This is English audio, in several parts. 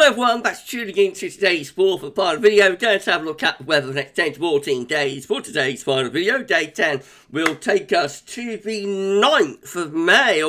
Hello everyone, back to tuning in to today's fourth part of the video. We're going to have a look at the weather for the next 10 to 14 days. For today's final video, day 10 will take us to the 9th of May,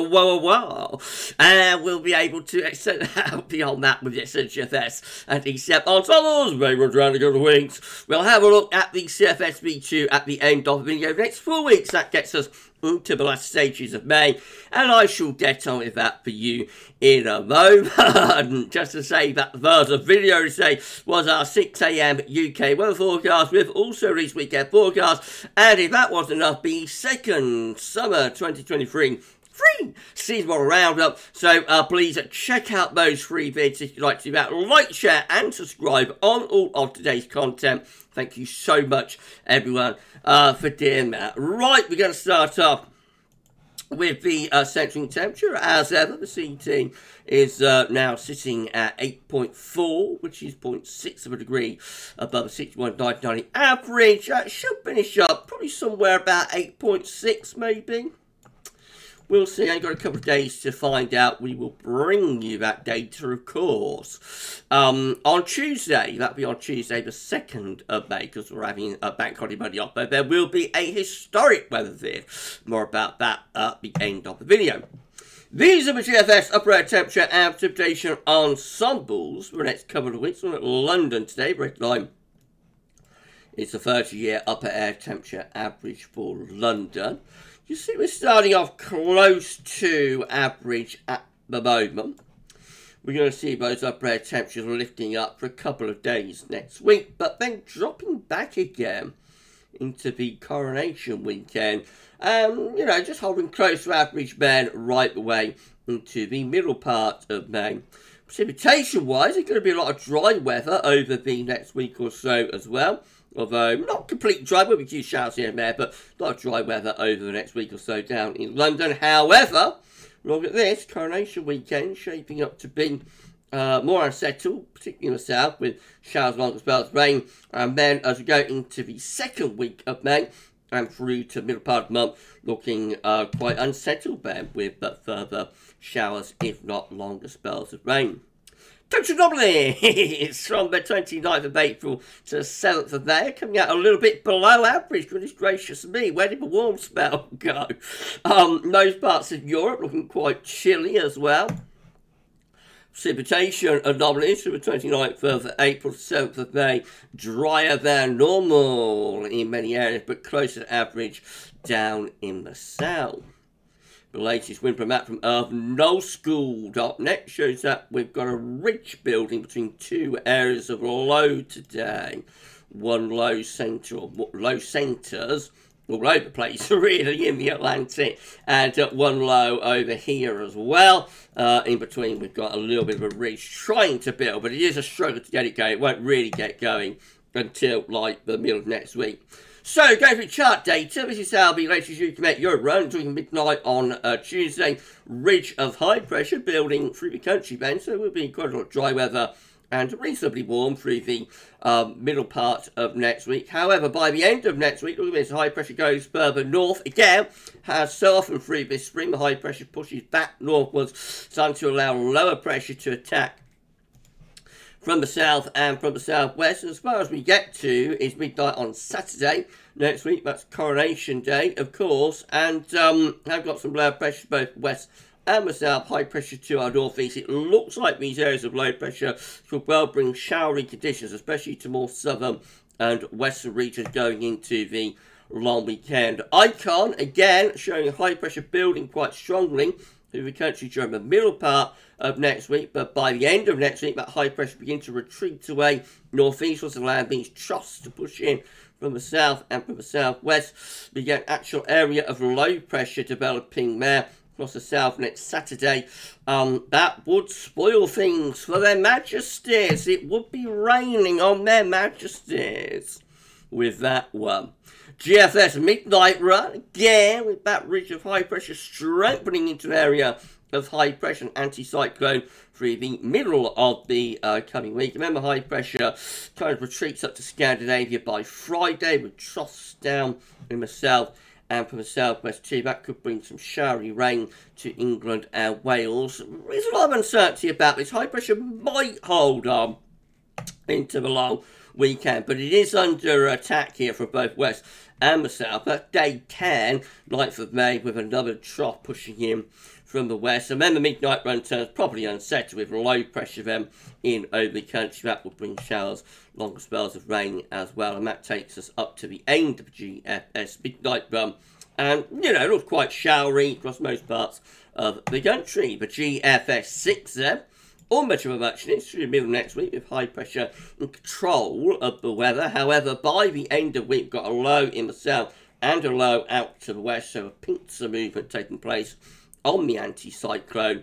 and we'll be able to extend out beyond that with the GFS and ECM Ensembles. May run around a couple of weeks. We'll have a look at the CFS V2 at the end of the video. The next 4 weeks, that gets us into the last stages of May, and I shall get on with that for you in a moment. Just to say that the first video today was our 6 AM UK weather forecast with also released weekend forecast, and if that wasn't enough, the second summer 2023 free seasonal roundup. So please check out those free vids if you'd like to do that. Like, share and subscribe on all of today's content. Thank you so much everyone for doing that. Right, we're going to start off with the central temperature. As ever, the CT is now sitting at 8.4, which is 0.6 of a degree above the 61.990 average. Should finish up probably somewhere about 8.6 maybe. We'll see. I've got a couple of days to find out. We will bring you that data, of course. On Tuesday, that'll be on Tuesday the 2nd of May, because we're having a bank holiday Monday off, but there will be a historic weather vid. More about that at the end of the video. These are the GFS upper air temperature and precipitation ensembles for the next couple of weeks. We're at London today. Red line is the 30-year upper air temperature average for London. You see we're starting off close to average at the moment. We're going to see those upper air temperatures lifting up for a couple of days next week, but then dropping back again into the Coronation weekend. You know, just holding close to average then right the way into the middle part of May. Precipitation-wise, there's going to be a lot of dry weather over the next week or so as well. Although not complete dry, will be a few showers here and there, but a lot of dry weather over the next week or so down in London. However, look at this, Coronation weekend shaping up to be more unsettled, particularly in the south, with showers, long spells of rain. And then as we go into the second week of May and through to the middle part of the month, looking quite unsettled then with further showers, if not longer spells of rain. Temperature anomalies from the 29th of April to the 7th of May, coming out a little bit below average. Goodness gracious me, where did the warm spell go? Most parts of Europe looking quite chilly as well. Precipitation anomalies from the 29th of April to 7th of May, drier than normal in many areas, but closer to average down in the south. The latest Windflow Map from KnowSchool.net shows that we've got a ridge building between two areas of low today. One low centre, or low centres all over the place, really, in the Atlantic, and one low over here as well. In between, we've got a little bit of a ridge trying to build, but it is a struggle to get it going. It won't really get going until, like, the middle of next week. So, going through chart data, this is how the latest you can make your run during midnight on Tuesday. Ridge of high pressure building through the country then, so it will be quite a lot of dry weather and reasonably warm through the middle part of next week. However, by the end of next week, look at this, high pressure goes further north again, as so often through this spring. The high pressure pushes back northwards, starting to allow lower pressure to attack from the south and from the southwest. As far as we get to is midnight on Saturday next week. That's Coronation Day, of course, and I've got some low pressure both west and the south, high pressure to our northeast. It looks like these areas of low pressure could well bring showery conditions, especially to more southern and western regions going into the long weekend. Icon, again, showing high pressure building quite strongly through the country during the middle part of next week, but by the end of next week, that high pressure begins to retreat away northeast, as the land these troughs to push in from the south and from the southwest. We get an actual area of low pressure developing there across the south next Saturday. That would spoil things for their majesties. It would be raining on their majesties with that one. GFS midnight run, again, with that ridge of high pressure strengthening into an area of high pressure and anticyclone through the middle of the coming week. Remember, high pressure kind of retreats up to Scandinavia by Friday with troughs down in the south and from the southwest too. That could bring some showery rain to England and Wales. There's a lot of uncertainty about this. High pressure might hold on into the long weekend, but it is under attack here from both west and the south. That's day 10, 9th of May, with another trough pushing in from the west. And then the midnight run turns probably unsettled with low pressure then in over the country. That will bring showers, longer spells of rain as well. And that takes us up to the end of the GFS midnight run. And, you know, it looks quite showery across most parts of the country. The GFS 6 there, all much of a muchness through the middle of next week with high pressure and control of the weather. However, by the end of the week, we've got a low in the south and a low out to the west. So a pincer movement taking place on the anticyclone.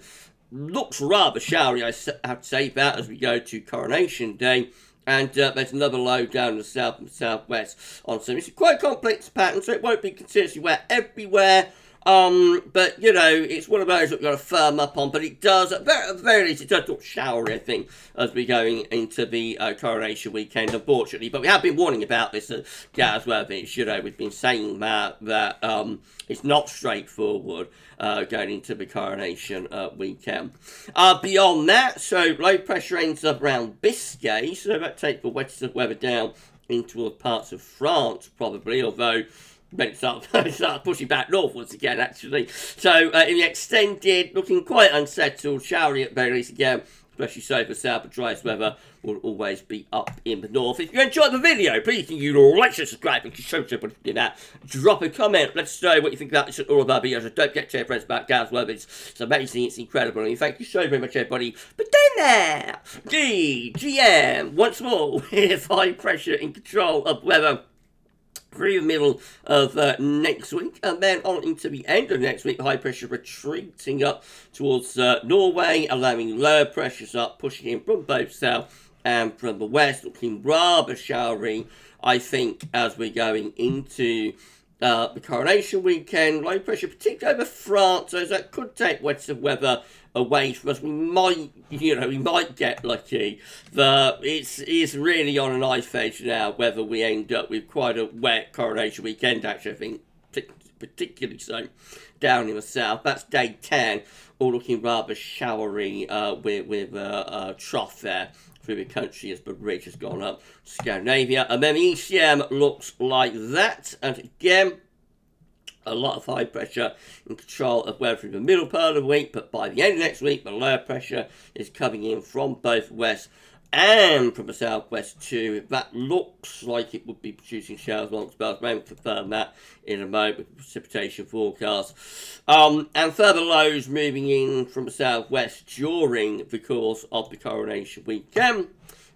Looks rather showery, I have to say, that as we go to Coronation Day. And there's another low down in the south and southwest on some. It's quite a complex pattern, so it won't be continuously wet everywhere. But, you know, it's one of those that we've got to firm up on. But it does, at the very least, it does look showery, I think, as we're going into the Coronation weekend, unfortunately. But we have been warning about this at GavsWeatherVids. You know, we've been saying that it's not straightforward going into the Coronation weekend. Beyond that, so low pressure ends up around Biscay. So that takes the wettest of weather down into parts of France, probably, although then it starts pushing back northwards again, actually. So, in the extended, looking quite unsettled, showery at very least again, especially so for south, but driest weather will always be up in the north. If you enjoyed the video, please can you like, share, subscribe, and show somebody to do that. Drop a comment, let us know what you think about this and all of our videos. And don't get to your friends about GavsWeatherVids. It's amazing, it's incredible, and thank you so very much, everybody. But then there, GM, once more, with high pressure in control of weather through the middle of next week, and then on into the end of next week, high pressure retreating up towards Norway, allowing lower pressures up, pushing in from both south and from the west, looking rather showery, I think, as we're going into the Coronation weekend. Low pressure, particularly over France, so that could take wettest of weather away from us. We might, you know, we might get lucky. It's really on an ice edge now, whether we end up with quite a wet Coronation weekend, actually, I think, particularly so down in the south. That's day 10, all looking rather showery with a trough there through the country as the ridge has gone up Scandinavia. And then the ECM looks like that, and again, a lot of high pressure in control of weather through the middle part of the week, but by the end of next week, the lower pressure is coming in from both west and from the southwest too. That looks like it would be producing showers, long spells. We'll confirm that in a moment with the Precipitation Forecast. And further lows moving in from the southwest during the course of the Coronation weekend.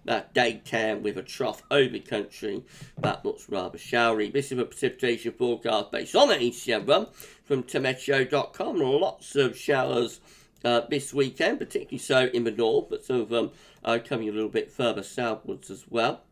That day 10 with a trough over the country. That looks rather showery. This is a precipitation forecast based on the ECM run from Temp.com. Lots of showers this weekend, particularly so in the north, but some of them are coming a little bit further southwards as well.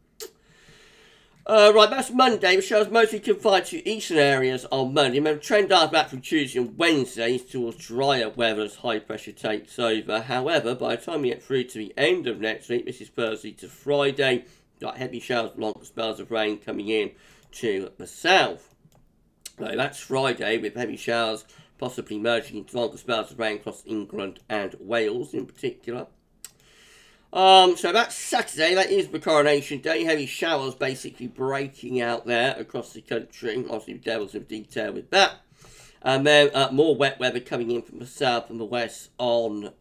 Right, that's Monday. The showers mostly confined to eastern areas on Monday. And then the trend after that from Tuesday and Wednesday is towards drier weather as high pressure takes over. However, by the time we get through to the end of next week, this is Thursday to Friday, got heavy showers, long spells of rain coming in to the south. So that's Friday with heavy showers possibly merging into longer spells of rain across England and Wales in particular. So that's Saturday, that is the Coronation Day. Heavy showers basically breaking out there across the country. Obviously, devils of detail with that. And then more wet weather coming in from the south and the west on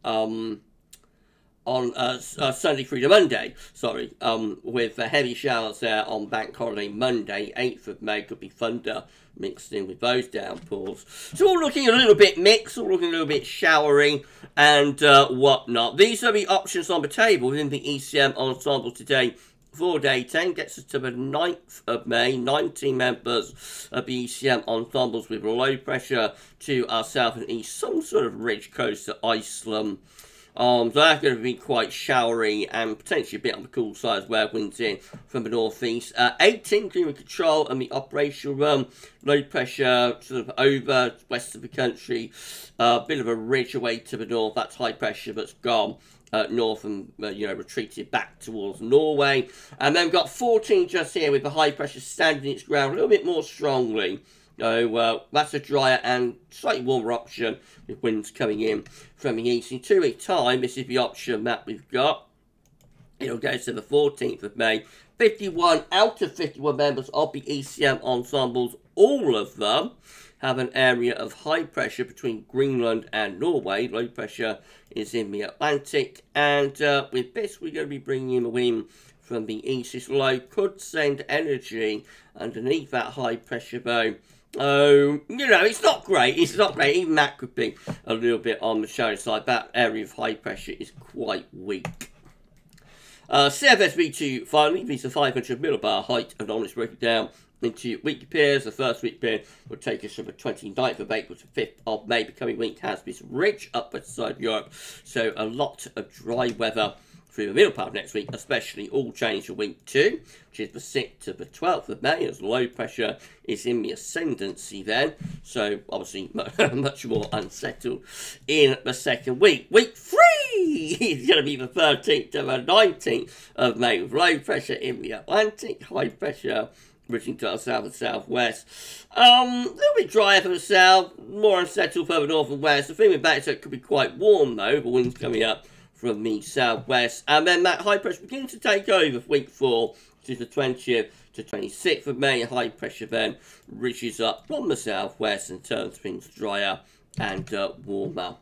Sunday through to Monday. Sorry, with heavy showers there on Bank Holiday Monday, 8th of May. Could be thunder mixed in with those downpours. So all looking a little bit mixed, all looking a little bit showery and whatnot. These are the options on the table within the ECM Ensemble today for day 10. Gets us to the 9th of May. 19 members of the ECM Ensembles with low pressure to our south and east. Some sort of ridge close to Iceland. So that's going to be quite showery and potentially a bit on the cool side where winds in from the northeast. 18 climate control and the operational run. Low pressure sort of over west of the country. A bit of a ridge away to the north. That's high pressure that's gone north and retreated back towards Norway. And then we've got 14 just here with the high pressure standing its ground a little bit more strongly So that's a drier and slightly warmer option with winds coming in from the east. In 2 weeks' time, this is the option that we've got. It'll go to the 14th of May. 51 out of 51 members of the ECM Ensembles, all of them have an area of high pressure between Greenland and Norway. Low pressure is in the Atlantic. And with this, we're going to be bringing in a wind from the east. This low could send energy underneath that high pressure though. Oh, you know, it's not great. It's not great. Even that could be a little bit on the shallow side. That area of high pressure is quite weak. CFS V2, finally, these are 500 millibar height anomalies broken down into weekly pairs. The first week pair will take us from the 29th of April to 5th of May. The coming week has this rich upward side of Europe, so a lot of dry weather through the middle part of next week, especially all change for week 2, which is the 6th to the 12th of May, as low pressure is in the ascendancy then. So, obviously, much more unsettled in the second week. Week 3 is going to be the 13th to the 19th of May, with low pressure in the Atlantic, high pressure reaching to the south and southwest. A little bit drier for the south, more unsettled further north and west. The thing with that is that it could be quite warm, though, the winds coming up from the southwest, and then that high pressure begins to take over for week 4, which is the 20th to 26th of May. High pressure then reaches up from the southwest and turns things drier and warmer.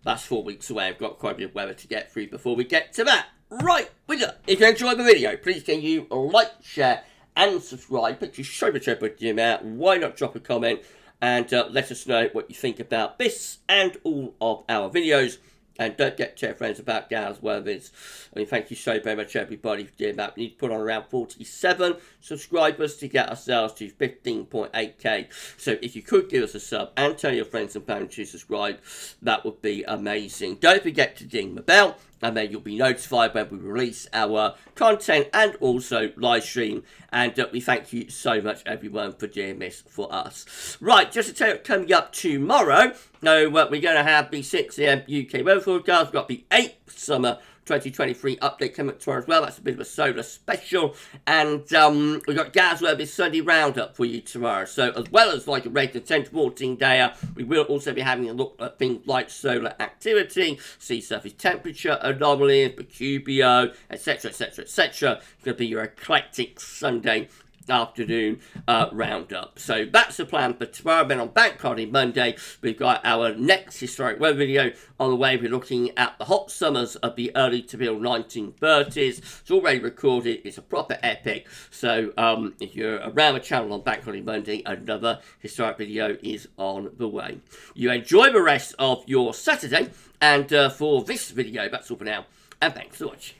That's 4 weeks away. I've got quite a bit of weather to get through before we get to that. Right, if you enjoyed the video, please can you like, share, and subscribe. Put your show with your out. Why not drop a comment and let us know what you think about this and all of our videos. And don't forget to tell friends about GavsWeatherVids. I mean, thank you so very much, everybody, for doing that. We need to put on around 47 subscribers to get ourselves to 15.8k. So if you could give us a sub and tell your friends and family to subscribe, that would be amazing. Don't forget to ding the bell, and then you'll be notified when we release our content and also live stream. And we thank you so much, everyone, for doing this for us. Right, just to tell you, coming up tomorrow, we're going to have the 6 AM UK weather forecast. We've got the 8th summer 2023 update coming up tomorrow as well. That's a bit of a solar special. And we've got GavsWeatherVids Sunday Roundup for you tomorrow. So as well as like a regular 10 to 14 day, we will also be having a look at things like solar activity, sea surface temperature, anomalies, Mercubio, etc, etc, etc. It's going to be your eclectic Sunday afternoon roundup. So that's the plan for tomorrow. Then on Bank Holiday Monday, we've got our next historic weather video on the way. We're looking at the hot summers of the early to middle 1930s. It's already recorded. It's a proper epic. So if you're around the channel on Bank Holiday Monday, another historic video is on the way. You enjoy the rest of your Saturday. And for this video, that's all for now. And thanks for watching.